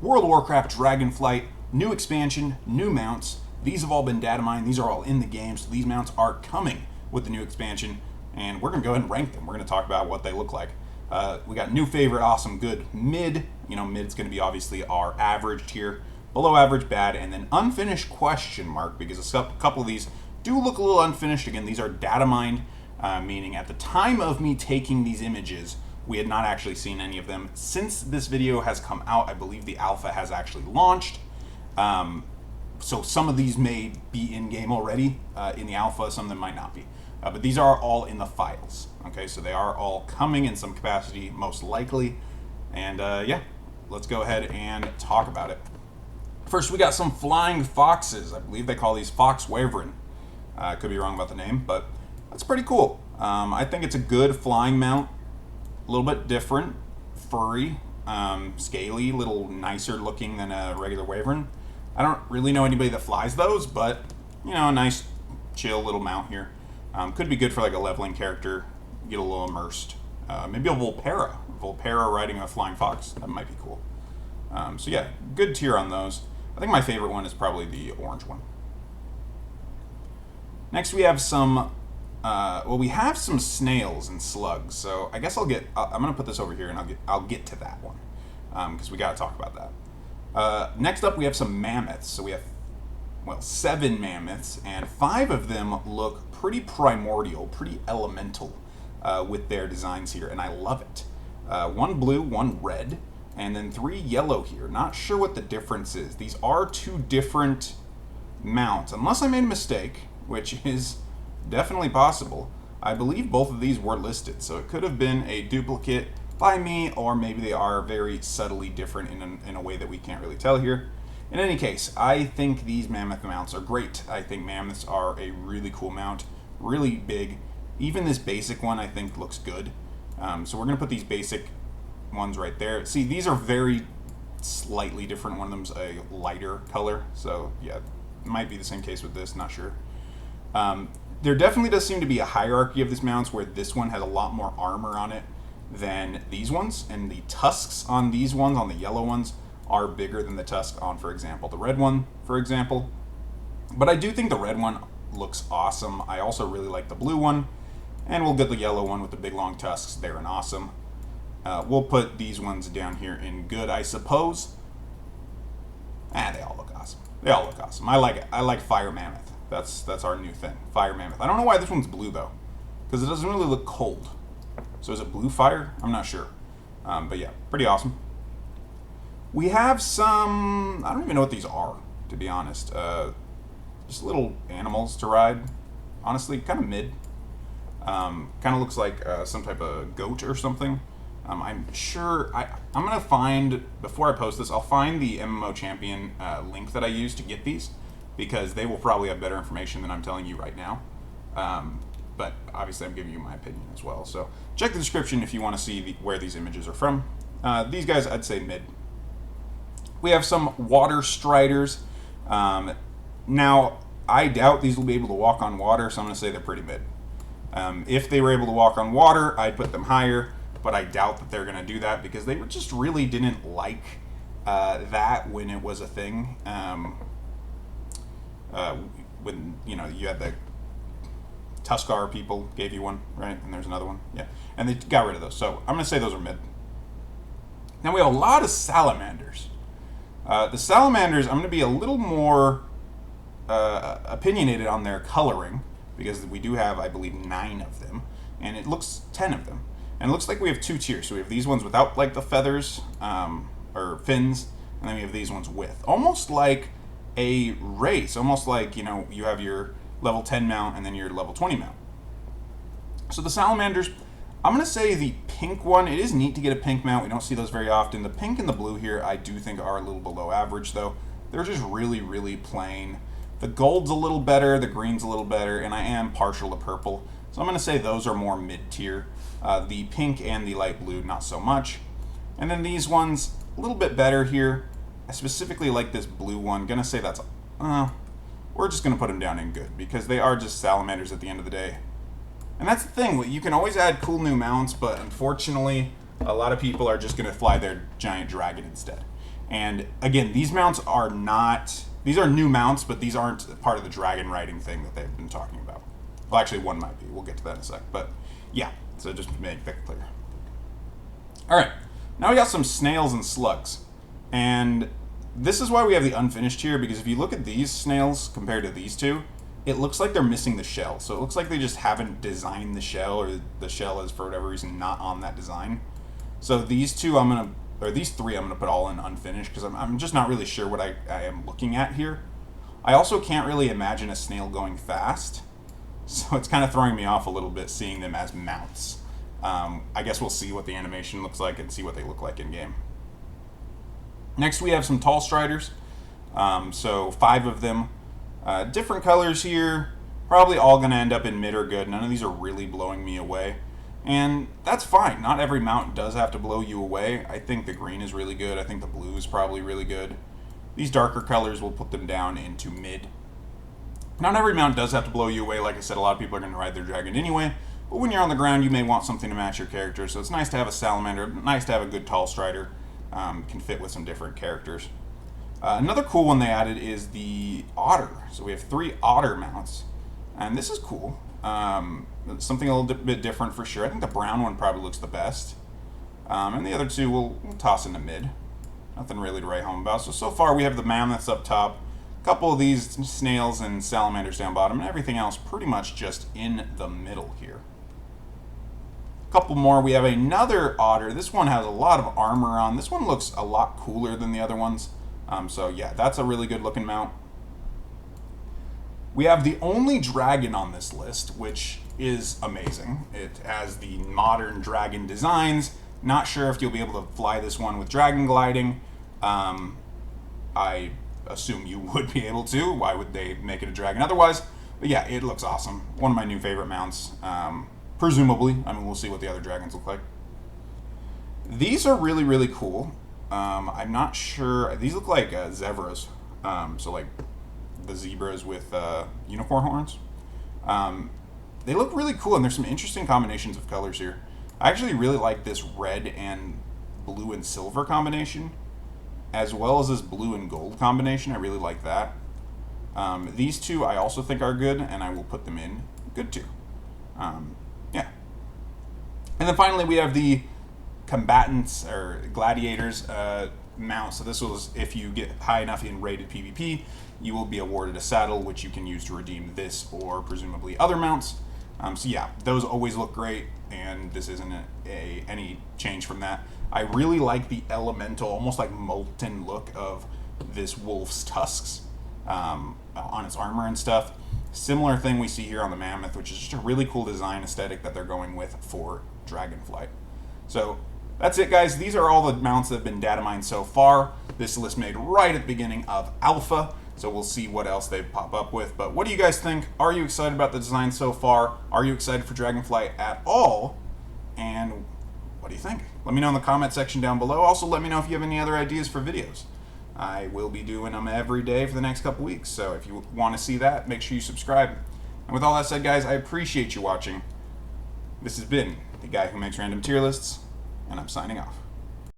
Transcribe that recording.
World of Warcraft Dragonflight, new expansion, new mounts. These have all been data mined. These are all in the game, so these mounts are coming with the new expansion, and we're going to go ahead and rank them. We're going to talk about what they look like. We got new, favorite, awesome, good, mid. You know, mid's going to be obviously our average tier, below average, bad, and then unfinished question mark, because a couple of these do look a little unfinished. Again, these are data mined, meaning at the time of me taking these images, we had not actually seen any of them. Since this video has come out, I believe the alpha has actually launched. So some of these may be in-game already in the alpha, some of them might not be. But these are all in the files, okay? So they are all coming in some capacity, most likely. And yeah, let's go ahead and talk about it. First, we got some flying foxes. I believe they call these fox wyvern. I could be wrong about the name, but that's pretty cool. I think it's a good flying mount. A little bit different, furry, scaly, a little nicer looking than a regular wyvern. I don't really know anybody that flies those, but you know, a nice, chill little mount here. Could be good for like a leveling character, get a little immersed. Maybe a Volpera riding a flying fox. That might be cool. So yeah, good tier on those. I think my favorite one is probably the orange one. Next, we have some. We have some snails and slugs. So I guess I'm gonna put this over here, and I'll get to that one because we gotta talk about that. Next up, we have some mammoths. So we have 7 mammoths, and 5 of them look pretty primordial, pretty elemental with their designs here, and I love it. 1 blue, 1 red, and then 3 yellow here. Not sure what the difference is. These are 2 different mounts, unless I made a mistake, which is definitely possible. I believe both of these were listed, so it could have been a duplicate by me, or maybe they are very subtly different in a way that we can't really tell here. In any case, I think these mammoth mounts are great. I think mammoths are a really cool mount, really big. Even this basic one I think looks good. So we're going to put these basic ones right there. See, these are very slightly different. One of them's a lighter color, so yeah, it might be the same case with this, not sure. There definitely does seem to be a hierarchy of these mounts where this one has a lot more armor on it than these ones, and the tusks on these ones, on the yellow ones, are bigger than the tusk on, for example, the red one, for example. But I do think the red one looks awesome. I also really like the blue one, and we'll get the yellow one with the big long tusks there and awesome. We'll put these ones down here in good, I suppose. They all look awesome. They all look awesome. I like it. I like Fire Mammoth. That's our new thing, Fire Mammoth. I don't know why this one's blue though, because it doesn't really look cold. So is it blue fire? I'm not sure. But yeah, pretty awesome. We have some, I don't even know what these are, to be honest. Just little animals to ride. Honestly, kind of mid. Kind of looks like some type of goat or something. I'm sure, I'm going to find, before I post this, I'll find the MMO Champion link that I used to get these, because they will probably have better information than I'm telling you right now. But obviously I'm giving you my opinion as well. So check the description if you want to see where these images are from. These guys, I'd say mid. We have some water striders. Now, I doubt these will be able to walk on water, so I'm going to say they're pretty mid. If they were able to walk on water, I'd put them higher, but I doubt that they're going to do that because they just really didn't like that when it was a thing. When, you know, you had the Tuskar people gave you one, right? And there's another one, yeah. And they got rid of those, so I'm going to say those are mid. Now we have a lot of salamanders. The salamanders, I'm going to be a little more opinionated on their coloring, because we do have, I believe, 9 of them, and it looks 10 of them. And it looks like we have 2 tiers. So we have these ones without like the feathers or fins, and then we have these ones with. Almost like a race, almost like, you know, you have your level 10 mount and then your level 20 mount. So the salamanders, I'm going to say the pink one, it is neat to get a pink mount. We don't see those very often. The pink and the blue here I do think are a little below average though. They're just really, really plain. The gold's a little better, the green's a little better, and I am partial to purple. So I'm going to say those are more mid-tier. The pink and the light blue, not so much. And then these ones, a little bit better here. I specifically like this blue one. Going to say that's, we're just going to put them down in good, because they are just salamanders at the end of the day. And that's the thing, you can always add cool new mounts, but unfortunately, a lot of people are just going to fly their giant dragon instead. And again, these mounts are not, these are new mounts, but these aren't part of the dragon riding thing that they've been talking about. Well, actually, one might be. We'll get to that in a sec. But yeah, so just to make that clear. All right, now we got some snails and slugs. And this is why we have the unfinished here, because if you look at these snails compared to these two, it looks like they're missing the shell. So it looks like they just haven't designed the shell, or the shell is for whatever reason not on that design. So these two these three I'm gonna put all in unfinished, because I'm just not really sure what I am looking at here. I also can't really imagine a snail going fast, so it's kind of throwing me off a little bit seeing them as mounts. I guess we'll see what the animation looks like and see what they look like in game. Next we have some tall striders. So 5 of them. Different colors here. Probably all going to end up in mid or good. None of these are really blowing me away. And that's fine. Not every mount does have to blow you away. I think the green is really good. I think the blue is probably really good. These darker colors, we'll put them down into mid. Not every mount does have to blow you away. Like I said, a lot of people are going to ride their dragon anyway. But when you're on the ground, you may want something to match your character. So it's nice to have a salamander. Nice to have a good tall strider. Can fit with some different characters. Another cool one they added is the otter. So we have 3 otter mounts. And this is cool. Something a little bit different for sure. I think the brown one probably looks the best. And the other 2 we'll toss in the mid. Nothing really to write home about. So far we have the mammoths up top. A couple of these snails and salamanders down bottom. And everything else pretty much just in the middle here. A couple more. We have another otter. This one has a lot of armor on. This one looks a lot cooler than the other ones. So yeah, that's a really good looking mount. We have the only dragon on this list, which is amazing. It has the modern dragon designs. Not sure if you'll be able to fly this one with dragon gliding. I assume you would be able to. Why would they make it a dragon otherwise? But yeah, it looks awesome. One of my new favorite mounts. Presumably. I mean, we'll see what the other dragons look like. These are really, really cool. I'm not sure. These look like zebras. So like the zebras with unicorn horns. They look really cool, and there's some interesting combinations of colors here. I actually really like this red and blue and silver combination, as well as this blue and gold combination. I really like that. These 2 I also think are good, and I will put them in good too. Yeah. And then finally we have the combatants or gladiators mount. So this was, if you get high enough in rated PvP, you will be awarded a saddle, which you can use to redeem this or presumably other mounts. So yeah, those always look great, and this isn't any change from that. I really like the elemental, almost like molten look of this wolf's tusks on its armor and stuff. Similar thing we see here on the mammoth, which is just a really cool design aesthetic that they're going with for Dragonflight. So that's it, guys. These are all the mounts that have been data mined so far. This list made right at the beginning of Alpha, so we'll see what else they pop up with. But what do you guys think? Are you excited about the design so far? Are you excited for Dragonflight at all? And what do you think? Let me know in the comment section down below. Also, let me know if you have any other ideas for videos. I will be doing them every day for the next couple weeks, so if you want to see that, make sure you subscribe. And with all that said, guys, I appreciate you watching. This has been the guy who makes random tier lists, and I'm signing off.